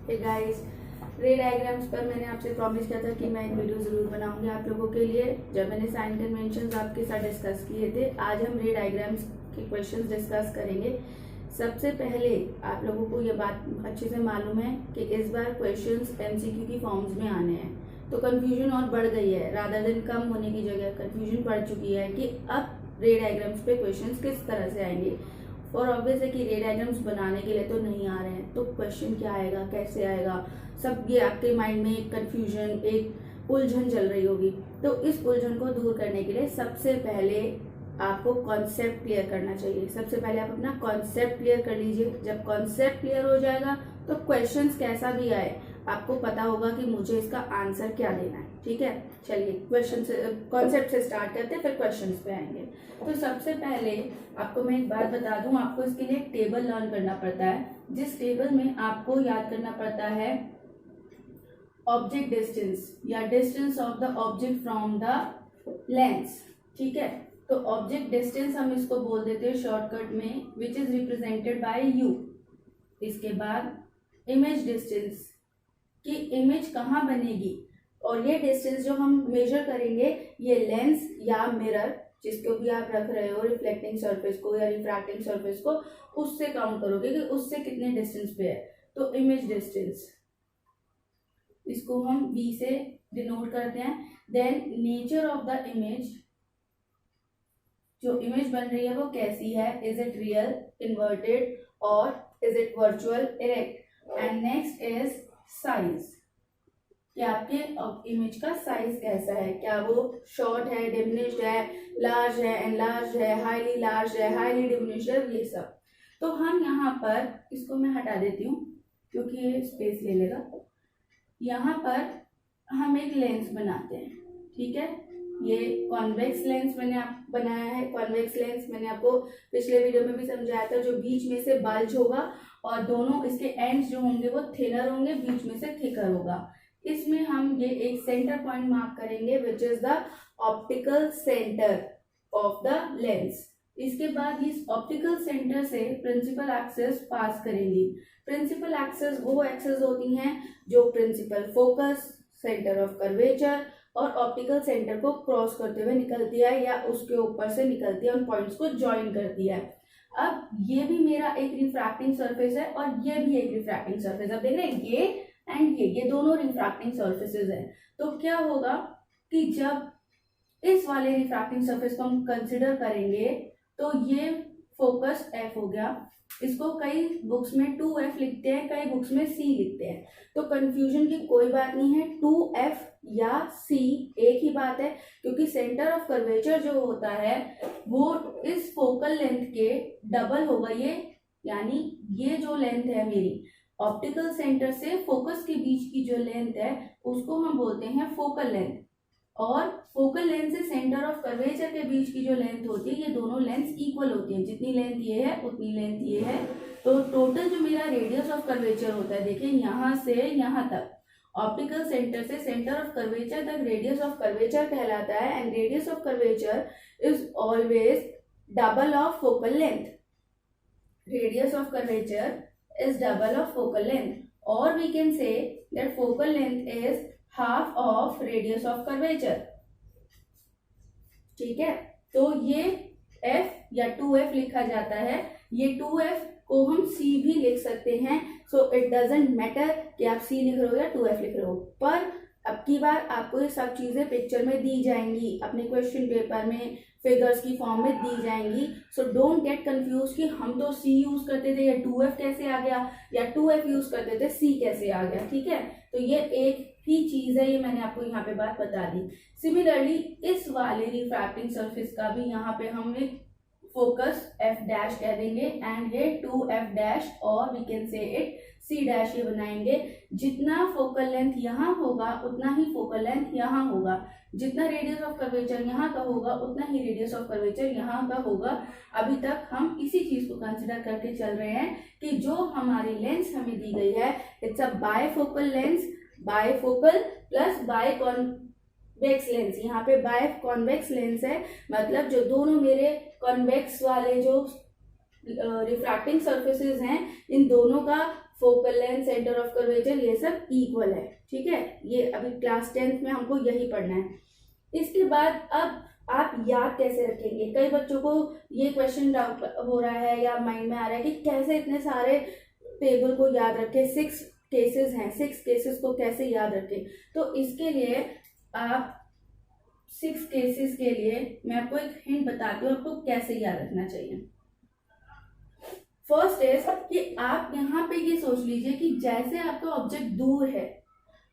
Hey guys, रे diagrams पर मैंने आपसे प्रॉमिस किया था कि मैं एक वीडियो ज़रूर बनाऊंगी आप लोगों के लिए। जब मैंने साइन कन्वेंशंस आपके साथ डिस्कस किए थे, आज हम रे डायग्राम्स के क्वेश्चंस डिस्कस करेंगे। सबसे पहले आप लोगों को ये बात अच्छे से मालूम है कि इस बार क्वेश्चंस एमसीक्यू की फॉर्म्स में आने हैं, तो कंफ्यूजन और बढ़ गई है। रादर देन कम होने की जगह कंफ्यूजन बढ़ चुकी है कि अब रे डायग्राम्स पे क्वेश्चंस किस तरह से आएंगे। फॉर ऑब्वियस है कि रे डायग्राम्स बनाने के लिए तो नहीं आ रहे हैं, तो क्वेश्चन क्या आएगा, कैसे आएगा, सब ये आपके माइंड में एक कंफ्यूजन, एक उलझन चल रही होगी। तो इस उलझन को दूर करने के लिए सबसे पहले आपको कॉन्सेप्ट क्लियर करना चाहिए। सबसे पहले आप अपना कॉन्सेप्ट क्लियर कर लीजिए। जब कॉन्सेप्ट क्लियर हो जाएगा तो क्वेश्चंस कैसा भी आए आपको पता होगा कि मुझे इसका आंसर क्या देना है। ठीक है, चलिए क्वेश्चन से, कॉन्सेप्ट से स्टार्ट करते हैं, फिर क्वेश्चंस पे आएंगे। तो सबसे पहले आपको मैं एक बात बता दूं, आपको इसके लिए एक टेबल लर्न करना पड़ता है, जिस टेबल में आपको याद करना पड़ता है ऑब्जेक्ट डिस्टेंस या distance of the object from the lens. ठीक है, तो ऑब्जेक्ट डिस्टेंस हम इसको बोल देते हैं शॉर्टकट में, which is represented by you. इसके बाद इमेज डिस्टेंस कि इमेज कहाँ बनेगी, और ये डिस्टेंस जो हम मेजर करेंगे ये लेंस या मिरर जिसको भी आप रख रहे हो, रिफ्लेक्टिंग सरफेस को या रिफ्रैक्टिंग सरफेस को, उससे काउंट करोगे कि उससे कितने डिस्टेंस पे है। तो इमेज डिस्टेंस इसको हम v से डिनोट करते हैं। Then nature of the image, जो इमेज बन रही है वो कैसी है, इज इट रियल, इन्वर्टेड और is it virtual, erect. And next is size, कि आपके इमेज का साइज कैसा है, क्या वो शॉर्ट है, डिमिनिश्ड है, लार्ज है, एनलार्ज है, हाईली लार्ज है, हाईली डिमिनिश्ड है, ये सब। तो हम यहाँ पर इसको मैं हटा देती हूँ क्योंकि ये स्पेस ले लेगा। यहाँ पर हम एक लेंस बनाते हैं। ठीक है, ये कॉन्वेक्स लेंस मैंने आप बनाया है। कॉन्वेक्स लेंस मैंने आपको पिछले वीडियो में भी समझाया था, जो बीच में से बल्ज होगा और दोनों इसके एंड्स जो होंगे वो थिनर होंगे, बीच में से थिकर होगा। इसमें हम ये एक सेंटर पॉइंट मार्क करेंगे which is the optical centre of the lens. इसके बाद इस ऑप्टिकल सेंटर से प्रिंसिपल एक्सेस पास करेंगी। प्रिंसिपल एक्सेस वो एक्सेस होती हैं जो principal focus, centre of curvature और ऑप्टिकल सेंटर को क्रॉस करते हुए निकलती है या उसके ऊपर से निकलती है, उन पॉइंट्स को ज्वाइन करती है। अब ये भी मेरा एक रिफ्रैक्टिंग सरफेस है और ये भी एक रिफ्रैक्टिंग सरफेस। अब देख रहे हैं ये एंड ये दोनों रिफ्रैक्टिंग सरफेसेस हैं। तो क्या होगा कि जब इस वाले रिफ्रैक्टिंग सरफेस को हम कंसिडर करेंगे तो ये फोकस f हो गया। इसको कई बुक्स में 2f लिखते हैं, कई बुक्स में c लिखते हैं, तो कंफ्यूजन की कोई बात नहीं है। 2f या c एक ही बात है, क्योंकि सेंटर ऑफ कर्वेचर जो होता है वो इस फोकल लेंथ के डबल होगा। ये यानी ये जो लेंथ है मेरी ऑप्टिकल सेंटर से फोकस के बीच की जो लेंथ है उसको हम बोलते हैं फोकल लेंथ, और फोकल लेंथ से सेंटर ऑफ कर्वेचर के बीच की जो लेंथ होती है ये दोनों लेंथ इक्वल होती हैं। जितनी लेंथ ये है उतनी लेंथ ये है। तो टोटल जो मेरा रेडियस ऑफ कर्वेचर होता है, देखिए यहाँ से यहाँ तक, ऑप्टिकल सेंटर से सेंटर ऑफ कर्वेचर तक रेडियस ऑफ कर्वेचर कहलाता है। And radius of curvature is always double of focal length. Radius of curvature is double of focal length, or we can say that focal length is half of radius of curvature. ठीक है, तो ये f या 2f लिखा जाता है। ये 2f को हम c भी लिख सकते हैं। सो इट डजेंट मैटर कि आप c लिख रहे हो या 2f लिख रहे हो, पर अब की बार आपको ये सब चीजें पिक्चर में दी जाएंगी, अपने क्वेश्चन पेपर में फिगर्स की फॉर्म में दी जाएंगी। सो डोंट गेट कंफ्यूज कि हम तो c यूज करते थे या 2f कैसे आ गया, या 2f यूज करते थे c कैसे आ गया। ठीक है, तो ये एक ही चीज है, ये मैंने आपको यहाँ पे बात बता दी। सिमिलरली इस वाले रिफ्रैक्टिंग सरफेस का भी यहाँ पे हम एक फोकस f डैश कह देंगे एंड ये 2f डैश, और we can say it c dash ये बनाएंगे। जितना फोकल लेंथ यहाँ होगा उतना ही फोकल लेंथ यहाँ होगा, जितना रेडियस ऑफ कर्वेचर यहाँ का होगा उतना ही रेडियस ऑफ कर्वेचर यहाँ का होगा। अभी तक हम इसी चीज को कंसिडर करके चल रहे हैं कि जो हमारी लेंस हमें दी गई है it's a bifocal lens, bifocal plus by convex lens. यहाँ पे बाय कॉन्वेक्स लेंस है, मतलब जो दोनों मेरे कॉन्वेक्स वाले जो रिफ्रैक्टिंग सरफेसेस हैं इन दोनों का focal length, centre of curvature, ये सब इक्वल है। ठीक है, ये अभी क्लास 10th में हमको यही पढ़ना है। इसके बाद अब आप याद कैसे रखेंगे? कई बच्चों को ये क्वेश्चन डाउट हो रहा है या माइंड में आ रहा है कि कैसे इतने सारे टेबल को याद रखें, 6 केसेस हैं, 6 केसेस को कैसे याद रखें? तो इसके लिए आप 6 केसेस के लिए मैं आपको एक हिंट बताती हूँ आपको कैसे याद रखना चाहिए। फर्स्ट इज कि आप यहाँ पे ये सोच लीजिए कि जैसे आपका ऑब्जेक्ट दूर है,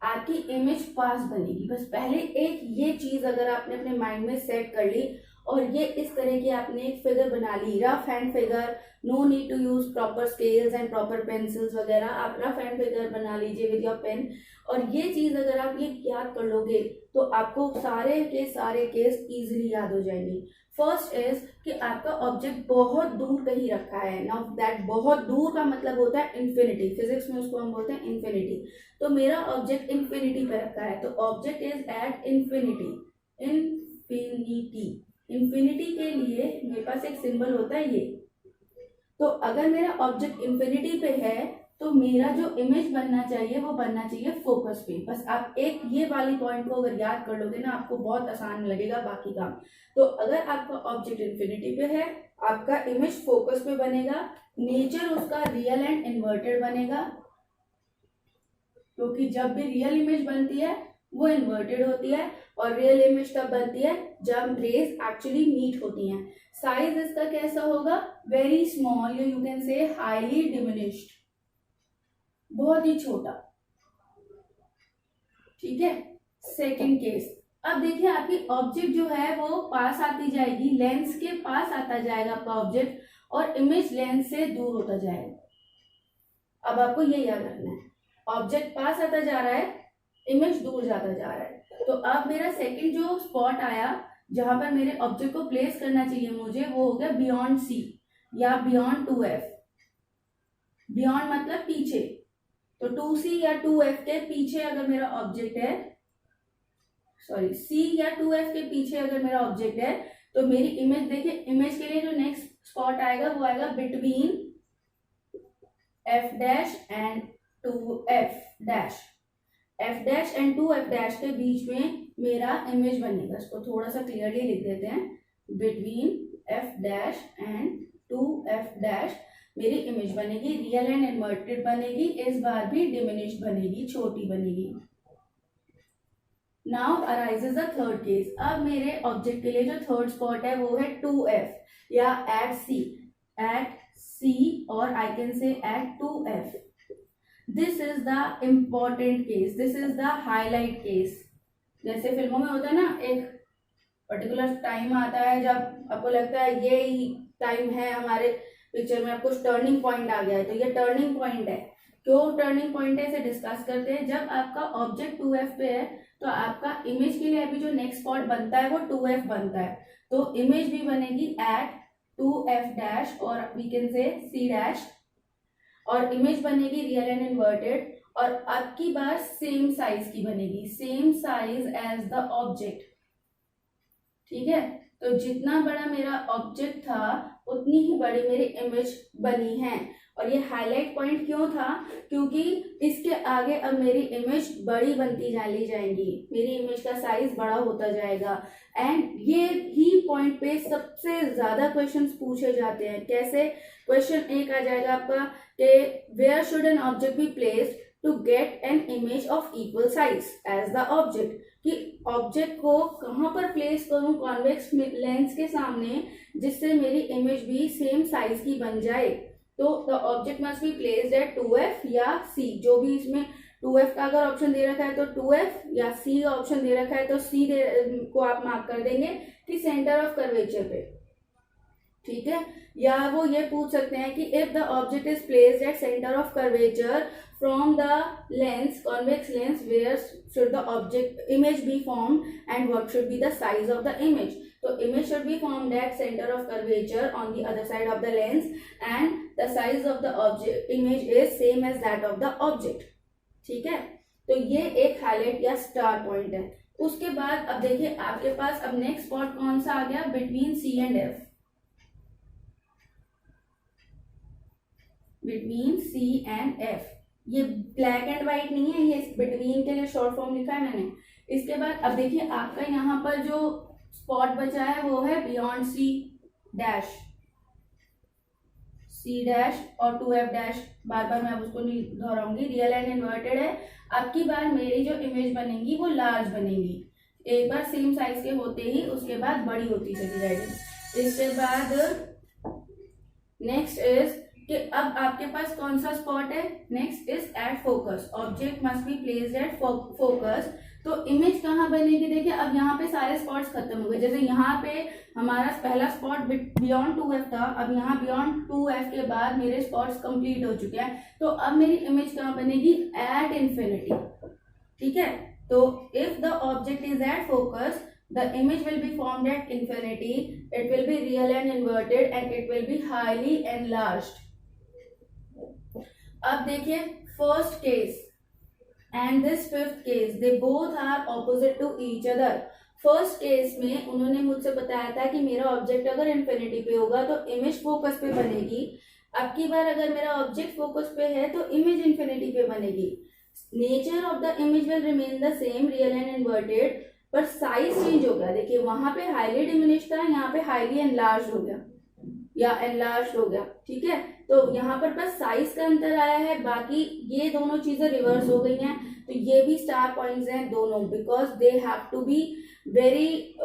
आपकी इमेज पास बनेगी। बस पहले एक ये चीज अगर आपने अपने माइंड में सेट कर ली और ये इस तरह की आपने एक फिगर बना ली, rough hand figure, no need to use proper scales and proper pencils वगैरह, आप रफ हैंड फिगर बना लीजिए विद योर पेन। और ये चीज अगर आप ये याद कर लोगे तो आपको सारे के सारे केस इजीली याद हो जाएंगे। फर्स्ट इज कि आपका ऑब्जेक्ट बहुत दूर कहीं रखा है। नाउ दैट बहुत दूर का मतलब होता है इन्फिनिटी, फिजिक्स में उसको हम बोलते हैं इन्फिनिटी। तो मेरा ऑब्जेक्ट इन्फिनिटी पे रखा है, तो object is at infinity. Infinity के लिए मेरे पास एक सिंबल होता है ये। तो अगर मेरा ऑब्जेक्ट इन्फिनिटी पे है तो मेरा जो इमेज बनना चाहिए वो बनना चाहिए फोकस पे। बस आप एक ये वाली पॉइंट को अगर याद कर लोगे ना, आपको बहुत आसान लगेगा बाकी काम। तो अगर आपका ऑब्जेक्ट इन्फिनिटी पे है, आपका इमेज फोकस पे बनेगा, नेचर उसका रियल एंड इन्वर्टेड बनेगा, क्योंकि जब भी रियल इमेज बनती है वो इन्वर्टेड होती है और रियल इमेज तब बनती है जब रेज एक्चुअली मीट होती हैं। साइज इसका कैसा होगा? Very small, you can say highly diminished, बहुत ही छोटा। ठीक है, सेकंड केस। अब देखिए आपकी ऑब्जेक्ट जो है वो पास आती जाएगी, लेंस के पास आता जाएगा आपका ऑब्जेक्ट और इमेज लेंस से दूर होता जाएगा। अब आपको ये याद रखना है, ऑब्जेक्ट पास आता जा रहा है, इमेज दूर जाता जा रहा है। तो अब मेरा सेकंड जो स्पॉट आया जहां पर मेरे ऑब्जेक्ट को प्लेस करना चाहिए मुझे, वो हो गया बियॉन्ड सी या बियॉन्ड 2F। बियॉन्ड मतलब पीछे, तो 2C या 2F के पीछे अगर मेरा ऑब्जेक्ट है, सॉरी C या 2F के पीछे अगर मेरा ऑब्जेक्ट है तो मेरी इमेज देखिए, इमेज के लिए जो नेक्स्ट स्पॉट आएगा वो आएगा between F dash and 2F dash. F dash and 2F dash के बीच में मेरा इमेज बनेगा। इसको थोड़ा सा क्लियरली लिख देते हैं, between F dash and 2F dash मेरी इमेज बनेगी, रियल एंड इन्वर्टेड बनेगी, इस बार भी डिमिनिश्ड बनेगी, छोटी बनेगी। Now arises the third case. अब मेरे ऑब्जेक्ट के लिए जो थर्ड स्पॉट है वो है 2F या एट C और I can say at 2F। This is the important case, this is the highlight case. जैसे फिल्मों में होता है ना, एक पर्टिकुलर टाइम आता है जब आपको लगता है ये ही टाइम है हमारे पिक्चर में, आपको टर्निंग पॉइंट आ गया है, तो ये टर्निंग पॉइंट है। क्यों टर्निंग पॉइंट है इसे डिस्कस करते हैं। जब आपका ऑब्जेक्ट 2F पे है तो आपका इमेज के लिए अभी जो नेक्स्ट स्पॉट बनता है वो 2F बनता है, तो इमेज भी बनेगी एट 2F डैश और we can say C dash, और इमेज बनेगी रियल एंड इन्वर्टेड, और अब की बार सेम साइज की बनेगी, same size as the object. ठीक है, तो जितना बड़ा मेरा ऑब्जेक्ट था उतनी ही बड़ी मेरी इमेज बनी है। और ये हाईलाइट पॉइंट क्यों था? क्योंकि इसके आगे अब मेरी इमेज बड़ी बनती चली जाएंगी, मेरी इमेज का साइज बड़ा होता जाएगा। एंड ये ही पॉइंट पे सबसे ज्यादा क्वेश्चंस पूछे जाते हैं। कैसे? क्वेश्चन एक आ जाएगा आपका कि where should an object be placed to get an image of equal size as the object, कि ऑब्जेक्ट को कहां पर प्लेस करूं कॉन्वेक्स लेंस के सामने जिससे मेरी इमेज भी सेम साइज की बन जाए। तो the object must be placed at 2F या C, जो भी इसमें 2F का अगर ऑप्शन दे रखा है तो 2F या C का ऑप्शन दे रखा है तो C को आप मार्क कर देंगे कि सेंटर ऑफ कर्वेचर पे। ठीक है, या वो ये पूछ सकते हैं कि if the object is placed at centre of curvature from the lens, convex lens, where should the object image be formed and what should be the size of the image. तो image should be formed at center of curvature on the other side of the lens and the size of the object image is same as that of the object। ठीक है, तो ये एक highlight या star point है। उसके बाद अब देखिए आपके पास अब नेक्स्ट स्पॉट कौन सा आ गया? Between C and F। Between C and F ये ब्लैक एंड व्हाइट नहीं है, ये बिटवीन के लिए शॉर्ट फॉर्म लिखा है मैंने। इसके बाद अब देखिए आपका यहाँ पर जो स्पॉट बचा है वो है beyond C dash, C dash और 2f डैश, बार बार मैं अब उसको नहीं दोहराऊंगी, रियल एंड इन्वर्टेड है। अब की बार मेरी जो इमेज बनेगी वो लार्ज बनेगी, एक बार सेम साइज के होते ही उसके बाद बड़ी होती चली जाएगी। इसके बाद नेक्स्ट इज कि अब आपके पास कौन सा स्पॉट है, next is at focus, object must be placed at focus. तो इमेज कहाँ बनेगी, देखिए अब यहाँ पे सारे स्पॉट्स खत्म हो गए, जैसे यहाँ पे हमारा पहला स्पॉट बियॉन्ड 2f था, अब यहाँ बियॉन्ड 2f के बाद मेरे स्पॉट्स कंप्लीट हो चुके हैं, तो अब मेरी इमेज कहाँ बनेगी, एट इन्फिनिटी। ठीक है, तो if the object is at focus the image will be formed at infinity, it will be real and inverted and it will be highly enlarged. अब देखिए first case and this fifth case, they both are opposite to each other. First case में उन्होंने मुझसे बताया था कि मेरा object अगर इन्फिनिटी पे होगा तो इमेज फोकस पे बनेगी, अब की बार अगर मेरा ऑब्जेक्ट फोकस पे है तो इमेज इन्फिनिटी पे बनेगी। Nature of the image will remain the same, real and inverted, पर साइज चेंज हो गया। देखिए वहां पे हाईली डिमिनिश था, यहाँ पे हाईली एनलार्ज हो गया या एनलार्ज हो गया। ठीक है, तो यहाँ पर बस साइज का अंतर आया है, बाकी ये दोनों चीजें रिवर्स हो गई हैं। तो ये भी स्टार पॉइंट्स हैं दोनों, because they have to be very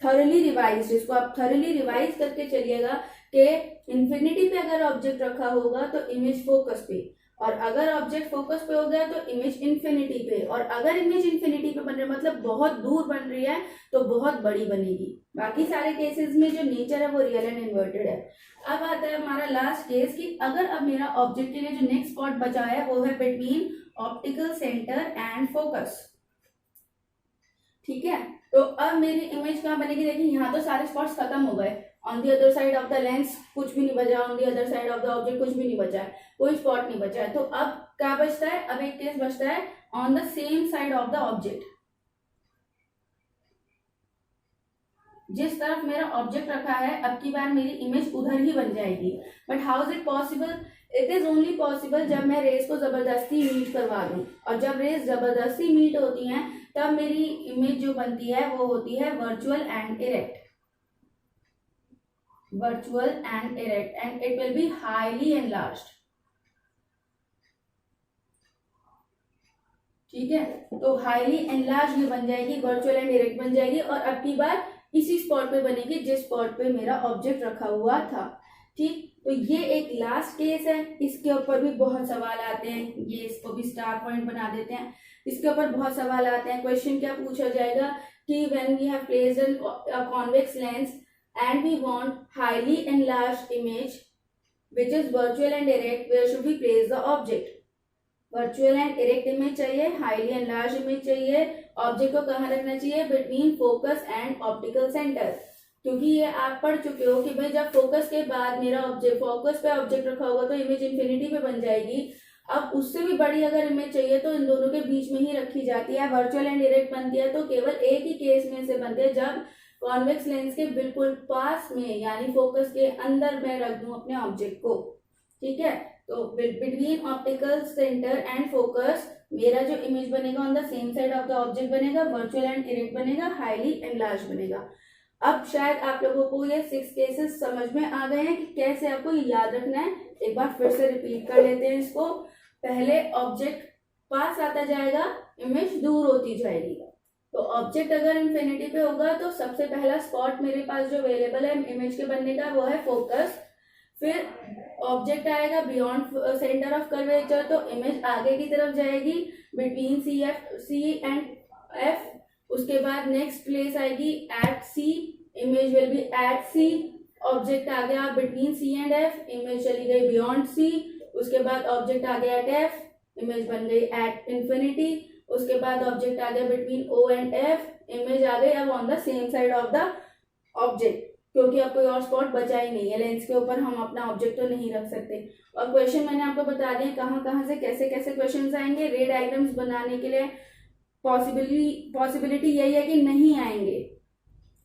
thoroughly revise. इसको आप थॉरली रिवाइज करके चलिएगा कि इन्फिनिटी पे अगर ऑब्जेक्ट रखा होगा तो इमेज फोकस पे, और अगर ऑब्जेक्ट फोकस पे हो गया तो इमेज इन्फिनिटी पे, और अगर इमेज इन्फिनिटी पे बन रही है मतलब बहुत दूर बन रही है तो बहुत बड़ी बनेगी। बाकी सारे केसेस में जो नेचर है वो रियल एंड इन्वर्टेड है। अब आता है हमारा लास्ट केस कि अगर अब मेरा ऑब्जेक्ट के लिए जो नेक्स्ट स्पॉट बचा है वो है between optical centre and focus. ठीक है, तो अब मेरी इमेज कहाँ बनेगी, देखिए यहाँ तो सारे स्पॉट्स खत्म हो गए, on the other side of the lens कुछ भी नहीं बचा, on the other side of the object कुछ भी नहीं बचा है, कोई स्पॉट नहीं बचा है। तो अब क्या बचता है, अब एक केस बचता है on the same side of the object, जिस तरफ मेरा ऑब्जेक्ट रखा है अब की बार मेरी इमेज उधर ही बन जाएगी। But how is it possible, it is only possible जब मैं रेस को जबरदस्ती मीट करवा दूं, और जब रेस जबरदस्ती मीट होती हैं तब मेरी इमेज जो बनती है वो होती है virtual and erect, virtual and erect, and it will be highly enlarged. ठीक है, तो हाईली एनलार्ज ये बन जाएगी, वर्चुअल एंड इरेक्ट बन जाएगी, और अब की बार इसी स्पॉट पे बनेगी जिस स्पॉट पे मेरा ऑब्जेक्ट रखा हुआ था। ठीक, तो ये एक लास्ट केस है, इसके ऊपर भी बहुत सवाल आते हैं, ये इसको भी स्टार पॉइंट बना देते हैं। इसके ऊपर बहुत सवाल आते हैं, क्वेश्चन क्या पूछा जाएगा कि when we have placed a convex lens and we want highly enlarged image which is virtual and erect, where should we place the object? virtual and erect image चाहिए, highly enlarged image चाहिए, object को कहाँ रखना चाहिए, between focus and optical center, क्योंकि ये आप पढ़ चुके हो कि भाई जब फोकस के बाद मेरा ऑब्जेक्ट फोकस पे ऑब्जेक्ट रखा होगा तो इमेज इन्फिनिटी पे बन जाएगी। अब उससे भी बड़ी अगर इमेज चाहिए तो इन दोनों के बीच में ही रखी जाती है, वर्चुअल एंड इरेक्ट बनती है तो केवल एक ही केस में से बनती है, जब कॉन्वेक्स लेंस के बिल्कुल पास में यानी फोकस के अंदर मैं रख दूं अपने ऑब्जेक्ट को। ठीक है, तो between optical centre and focus मेरा जो इमेज बनेगा on the same side of the object बनेगा, वर्चुअल एंड इरेक्ट बनेगा, हाईली एनलार्ज बनेगा। अब शायद आप लोगों को ये 6 केसेस समझ में आ गए हैं कि कैसे आपको याद रखना है। एक बार फिर से रिपीट कर लेते हैं इसको। पहले ऑब्जेक्ट पास आता जाएगा, इमेज दूर होती जाएगी। तो ऑब्जेक्ट अगर इन्फिनिटी पे होगा तो सबसे पहला स्पॉट मेरे पास जो अवेलेबल है इमेज के बनने का वो है फोकस। फिर ऑब्जेक्ट आएगा बियॉन्ड सेंटर ऑफ कर्वेचर, तो इमेज आगे की तरफ जाएगी बिटवीन सी एंड एफ। उसके बाद नेक्स्ट प्लेस आएगी at C, image will be at C. Object आ गया between C and F, image चली गई बियॉन्ड सी। उसके बाद ऑब्जेक्ट आ गया एट एफ, इमेज बन गई एट इन्फिनिटी। उसके बाद ऑब्जेक्ट आ गया between O and F, image आ गई अब on the same side of the object, क्योंकि अब कोई और स्पॉट बचा ही नहीं है लेंस के ऊपर, हम अपना ऑब्जेक्ट तो नहीं रख सकते। और क्वेश्चन मैंने आपको बता दिया कहाँ से कैसे कैसे क्वेश्चंस आएंगे। रे डायग्राम्स बनाने के लिए पॉसिबिलिटी यही है कि नहीं आएंगे,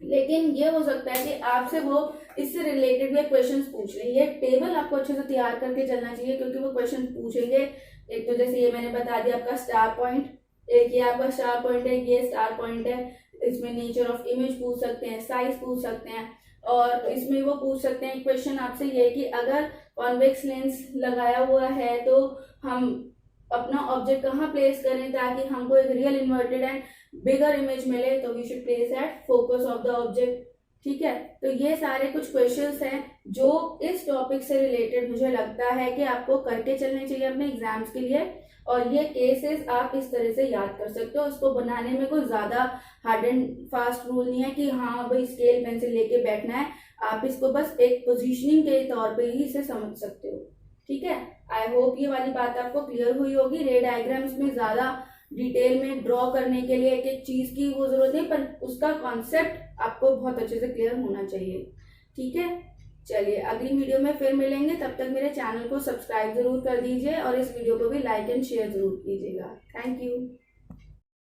लेकिन ये हो सकता है कि आपसे वो इससे रिलेटेड भी क्वेश्चंस पूछ रहे हैं। ये टेबल आपको अच्छे से तैयार करके चलना चाहिए, क्योंकि वो क्वेश्चन पूछेंगे। एक तो जैसे ये मैंने बता दिया आपका स्टार पॉइंट, एक ये आपका स्टार पॉइंट है, ये स्टार पॉइंट है। इसमें नेचर ऑफ इमेज पूछ सकते हैं, साइज पूछ सकते हैं, और इसमें वो पूछ सकते हैं क्वेश्चन आपसे ये कि अगर कॉन्वेक्स लेंस लगाया हुआ है तो हम अपना ऑब्जेक्ट कहाँ प्लेस करें ताकि हमको एक real inverted and bigger image मिले। तो we should place at focus of the object. ठीक है, तो ये सारे कुछ क्वेश्चंस हैं जो इस टॉपिक से रिलेटेड मुझे लगता है कि आपको करके चलने चाहिए अपने एग्जाम्स के लिए। और ये केसेस आप इस तरह से याद कर सकते हो। इसको बनाने में कोई ज्यादा हार्ड एंड फास्ट रूल नहीं है कि हाँ भाई स्केल पेंसिल लेके बैठना है। आप इसको बस एक पोजीशनिंग के तौर पे ही इसे समझ सकते हो। ठीक है, आई होप ये वाली बात आपको क्लियर हुई होगी। रे डायग्राम्स में ज्यादा डिटेल में ड्रॉ करने के लिए एक एक चीज की वो जरूरत नहीं, पर उसका कॉन्सेप्ट आपको बहुत अच्छे से क्लियर होना चाहिए। ठीक है, चलिए अगली वीडियो में फिर मिलेंगे। तब तक मेरे चैनल को सब्सक्राइब जरूर कर दीजिए और इस वीडियो को भी लाइक एंड शेयर जरूर कीजिएगा। Thank you.